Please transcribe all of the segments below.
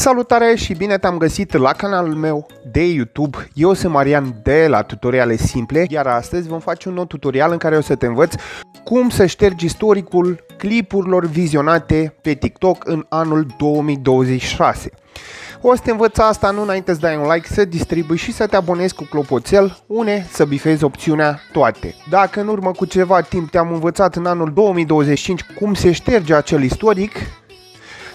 Salutare și bine te-am găsit la canalul meu de YouTube. Eu sunt Marian de la Tutoriale Simple, iar astăzi vom face un nou tutorial în care o să te învăț cum să ștergi istoricul clipurilor vizionate pe TikTok în anul 2026. O să te învăț asta nu înainte să dai un like, să distribui și să te abonezi cu clopoțel, să bifezi opțiunea toate. Dacă în urmă cu ceva timp te-am învățat în anul 2025 cum se șterge acel istoric,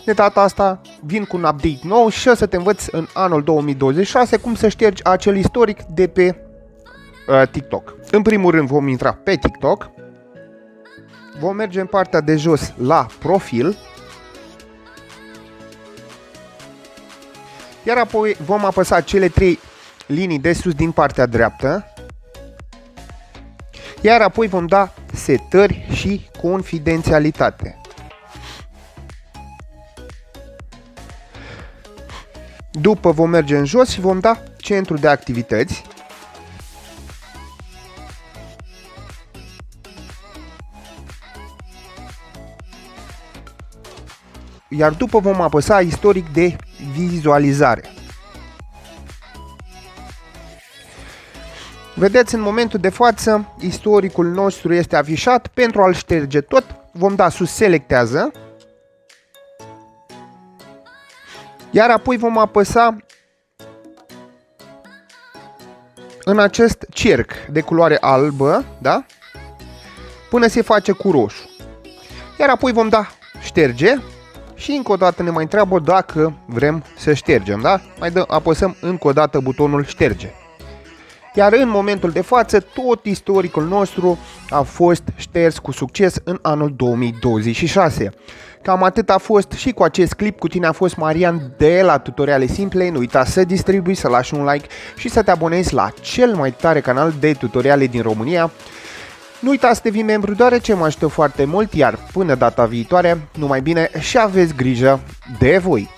de data asta vin cu un update nou și o să te învăț în anul 2026 cum să ștergi acel istoric de pe TikTok. În primul rând vom intra pe TikTok, vom merge în partea de jos la profil, iar apoi vom apăsa cele 3 linii de sus din partea dreaptă, iar apoi vom da setări și confidențialitate. După vom merge în jos și vom da centru de activități. Iar după vom apăsa istoric de vizualizare. Vedeți, în momentul de față, istoricul nostru este afișat. Pentru a-l șterge tot, vom da sus selectează. Iar apoi vom apăsa în acest cerc de culoare albă, da? Până se face cu roșu. Iar apoi vom da șterge și încă o dată ne mai întreabă dacă vrem să ștergem, da? Apăsăm încă o dată butonul șterge. Iar în momentul de față, tot istoricul nostru a fost șters cu succes în anul 2026. Cam atât a fost și cu acest clip. Cu tine a fost Marian de la Tutoriale Simple. Nu uita să distribui, să lași un like și să te abonezi la cel mai tare canal de tutoriale din România. Nu uita să devii membru, deoarece mă ajută foarte mult, iar până data viitoare, numai bine și aveți grijă de voi!